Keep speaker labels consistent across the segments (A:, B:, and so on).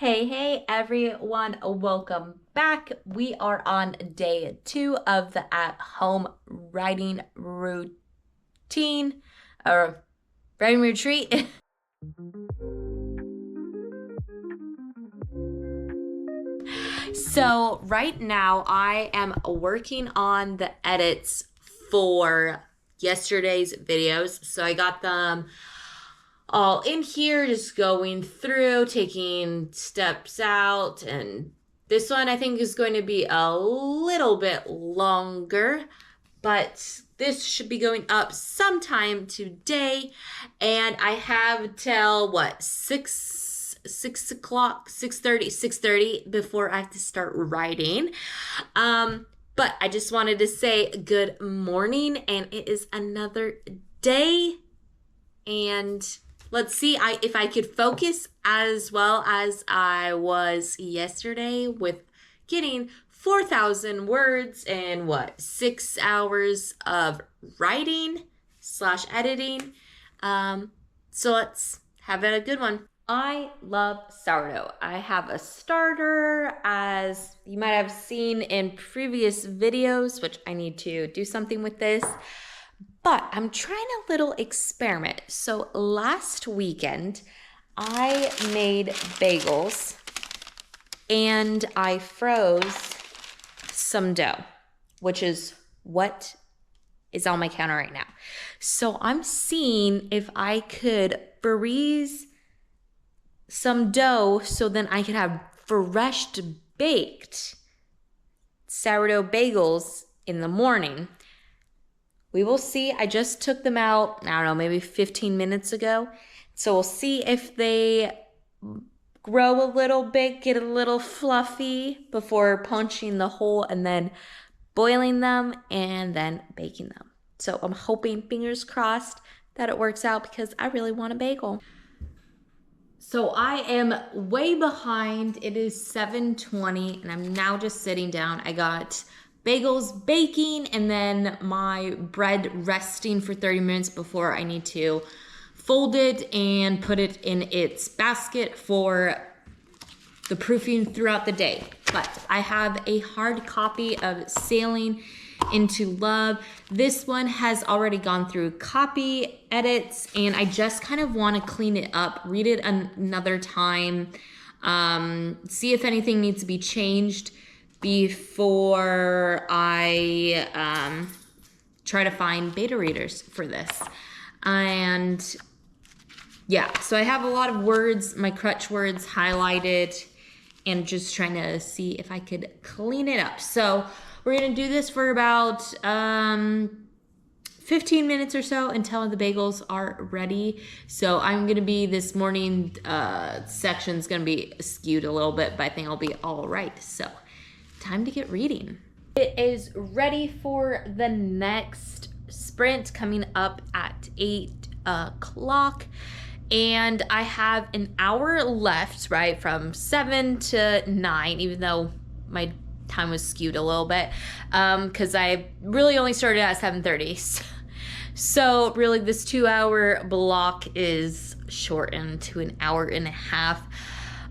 A: Hey everyone, welcome back. We are on day 2 of the at-home writing routine or writing retreat. So right now I am working on the edits for yesterday's videos. So I got them all in here, just going through, taking steps out, and this one I think is going to be a little bit longer, but this should be going up sometime today, and I have till what, 6 o'clock, 6:30 before I have to start writing. But I just wanted to say good morning, and it is another day, and let's see if I could focus as well as I was yesterday with getting 4,000 words in 6 hours of writing / editing. So let's have a good one. I love sourdough. I have a starter, as you might have seen in previous videos, which I need to do something with this. But I'm trying a little experiment. So last weekend, I made bagels and I froze some dough, which is what is on my counter right now. So I'm seeing if I could freeze some dough so then I could have fresh baked sourdough bagels in the morning. We will see. I just took them out, I don't know, maybe 15 minutes ago. So we'll see if they grow a little bit, get a little fluffy before punching the hole and then boiling them and then baking them. So I'm hoping, fingers crossed, that it works out because I really want a bagel. So I am way behind. It is 7:20 and I'm now just sitting down. I got bagels baking and then my bread resting for 30 minutes before I need to fold it and put it in its basket for the proofing throughout the day. But I have a hard copy of Sailing into Love. This one has already gone through copy edits and I just kind of want to clean it up, read it another time, see if anything needs to be changed before I try to find beta readers for this. And yeah, so I have a lot of words, my crutch words highlighted, and just trying to see if I could clean it up. So we're gonna do this for about 15 minutes or so until the bagels are ready. So I'm gonna be, this morning section's gonna be skewed a little bit, but I think I'll be all right. So time to get reading. It is ready for the next sprint coming up at 8 o'clock. And I have an hour left, right, from 7 to 9, even though my time was skewed a little bit, because I really only started at 7:30. So really this 2-hour block is shortened to an hour and a half.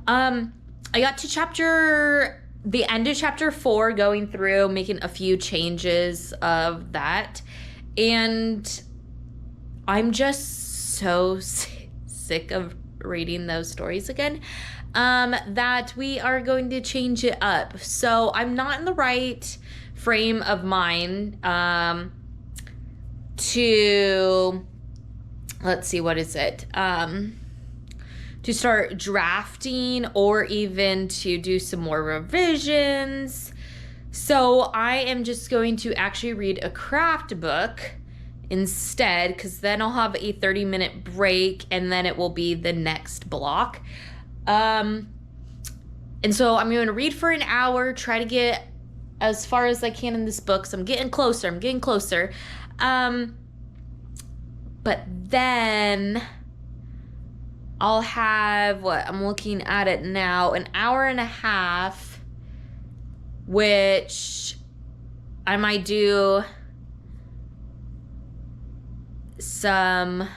A: I got to the end of chapter 4, going through, making a few changes of that. And I'm just so sick of reading those stories again, that we are going to change it up. So I'm not in the right frame of mind to, let's see, what is it? To start drafting or even to do some more revisions. So I am just going to actually read a craft book instead, because then I'll have a 30-minute break and then it will be the next block. And so I'm going to read for an hour, try to get as far as I can in this book. So I'm getting closer. But then I'll have, I'm looking at it now, an hour and a half, which I might do some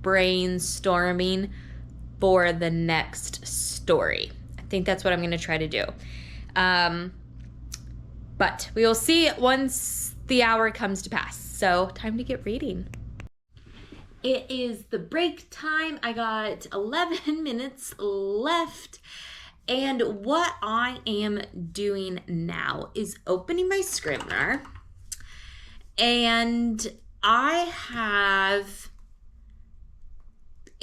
A: brainstorming for the next story. I think that's what I'm going to try to do. But we will see once the hour comes to pass. So time to get reading. It is the break time. I got 11 minutes left. And what I am doing now is opening my Scrivener. And I have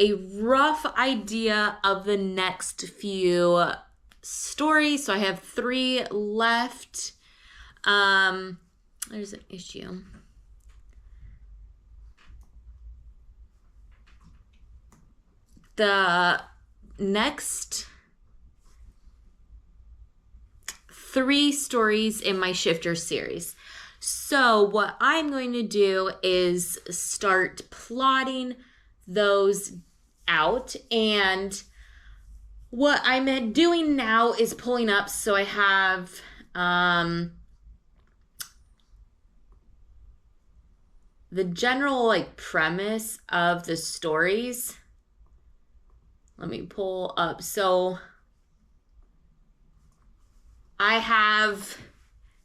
A: a rough idea of the next few stories. So I have 3 left. There's an issue. The next 3 stories in my Shifter series. So what I'm going to do is start plotting those out, and what I'm doing now is pulling up, so I have the general like premise of the stories. Let me pull up. So I have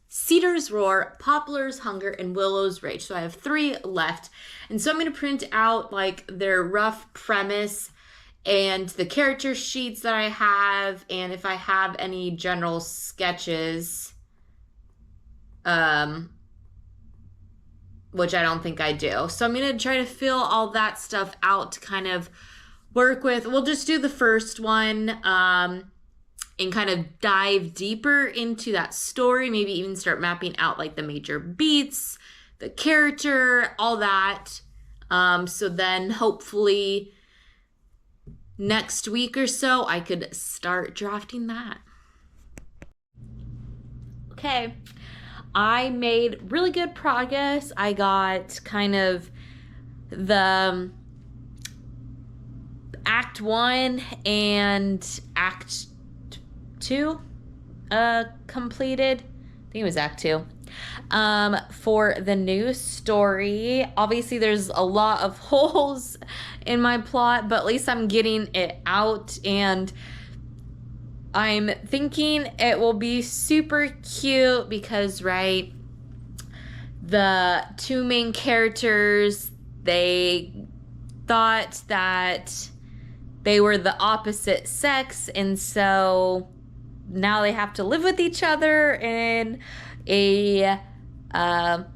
A: Cedar's Roar, Poplar's Hunger, and Willow's Rage. So I have 3 left. And so I'm going to print out like their rough premise and the character sheets that I have, and if I have any general sketches, which I don't think I do. So I'm going to try to fill all that stuff out to kind of work with. We'll just do the first one and kind of dive deeper into that story, maybe even start mapping out like the major beats, the character, all that. So then hopefully next week or so I could start drafting that. Okay. I made really good progress. I got kind of the Act 1 and Act 2 completed. I think it was Act 2. For the new story. Obviously, there's a lot of holes in my plot, but at least I'm getting it out, and I'm thinking it will be super cute because, right, the 2 main characters, they thought that they were the opposite sex, and so now they have to live with each other in a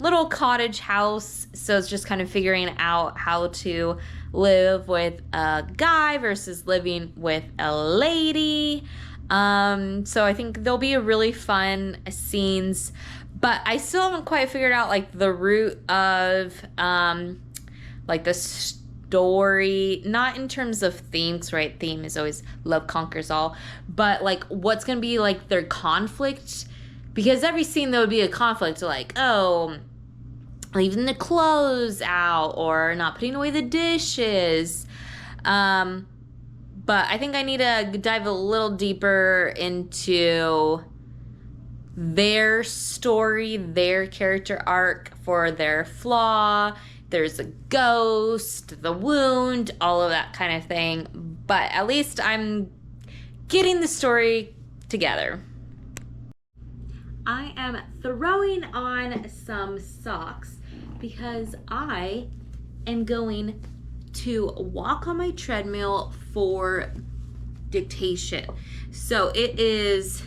A: little cottage house. So it's just kind of figuring out how to live with a guy versus living with a lady. So I think there'll be a really fun scenes, but I still haven't quite figured out like the root of like the story, not in terms of themes, right? Theme is always love conquers all, but like what's gonna be like their conflict, because every scene there would be a conflict, like, oh, leaving the clothes out or not putting away the dishes. But I think I need to dive a little deeper into their story, their character arc for their flaw. There's a ghost, the wound, all of that kind of thing. But at least I'm getting the story together. I am throwing on some socks because I am going to walk on my treadmill for dictation. So it is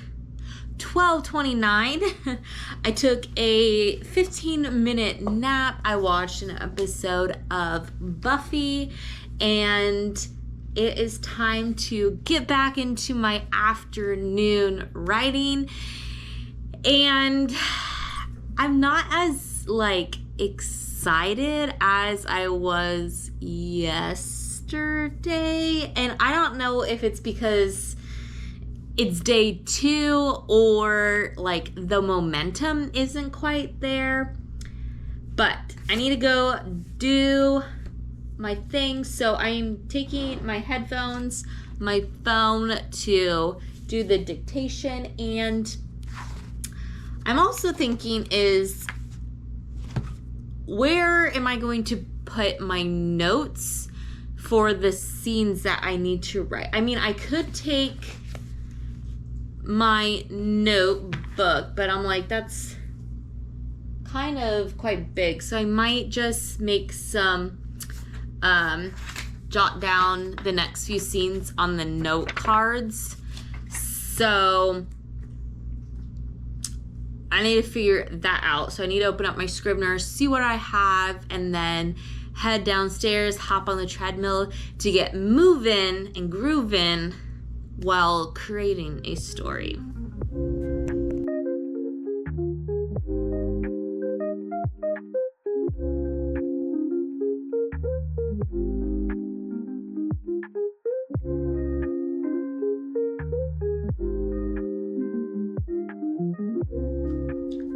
A: 12:29. I took a 15-minute nap. I watched an episode of Buffy, and it is time to get back into my afternoon writing. And I'm not as like excited as I was yesterday, and I don't know if it's because it's day 2 or like the momentum isn't quite there, but I need to go do my thing. So I'm taking my headphones, my phone to do the dictation, and I'm also thinking is, where am I going to put my notes for the scenes that I need to write. I mean, I could take my notebook, but I'm like, that's kind of quite big. So I might just make some, jot down the next few scenes on the note cards. So I need to figure that out. So I need to open up my Scrivener, see what I have, and then head downstairs, hop on the treadmill to get moving and grooving while creating a story.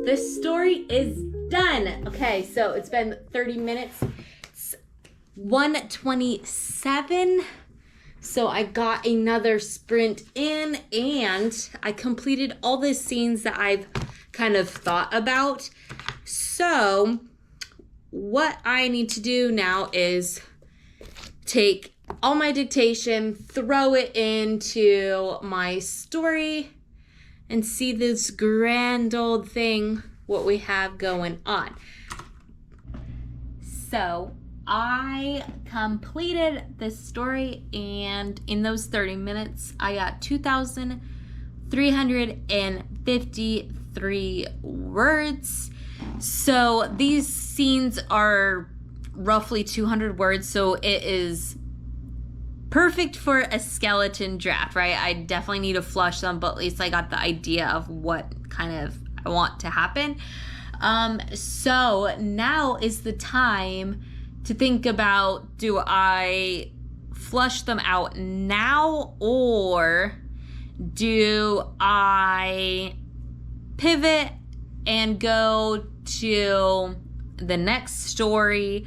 A: This story is done. Okay, so it's been 30 minutes. It's 1:27. So I got another sprint in and I completed all the scenes that I've kind of thought about. So what I need to do now is take all my dictation, throw it into my story, and see this grand old thing, what we have going on. So I completed this story, and in those 30 minutes, I got 2,353 words. So these scenes are roughly 200 words, so it is perfect for a skeleton draft, right? I definitely need to flush them, but at least I got the idea of what kind of I want to happen. So now is the time to think about, do I flush them out now, or do I pivot and go to the next story,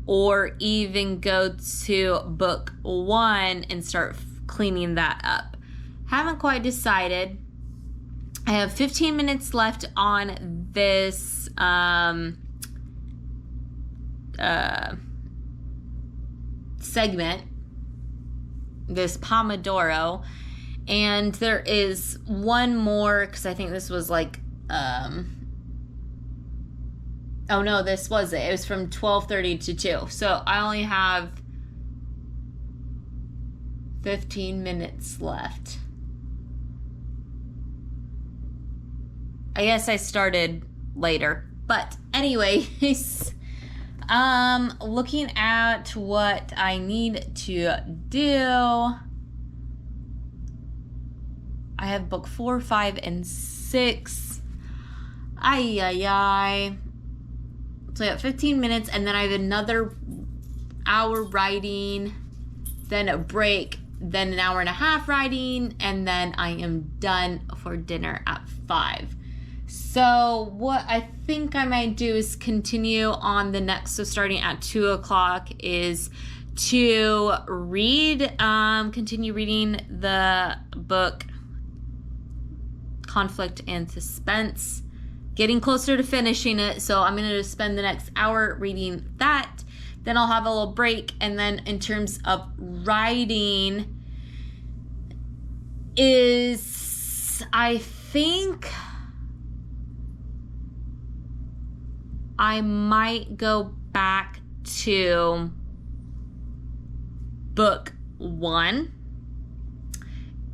A: or even go to book 1 and start cleaning that up? Haven't quite decided. I have 15 minutes left on this segment, this Pomodoro, and there is one more, because I think this was like oh no, this was it. It was from 12:30 to 2. So I only have 15 minutes left. I guess I started later. But anyways, looking at what I need to do, I have book 4, 5, and 6. Ay. So I got 15 minutes, and then I have another hour writing, then a break, then an hour and a half writing, and then I am done for dinner at 5. So what I think I might do is continue on the next, so starting at 2 o'clock, is to read, continue reading the book Conflict and Suspense. Getting closer to finishing it, so I'm going to spend the next hour reading that. Then I'll have a little break, and then in terms of writing is, I think I might go back to book 1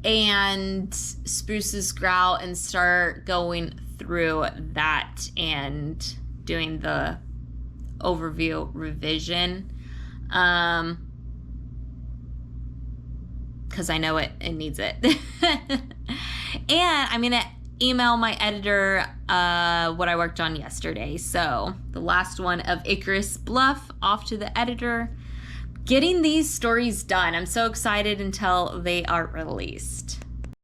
A: and Spruce's Growl and start going through that and doing the overview revision, because I know it needs it. And I'm gonna email my editor what I worked on yesterday. So the last one of Icarus Bluff off to the editor. Getting these stories done. I'm so excited until they are released.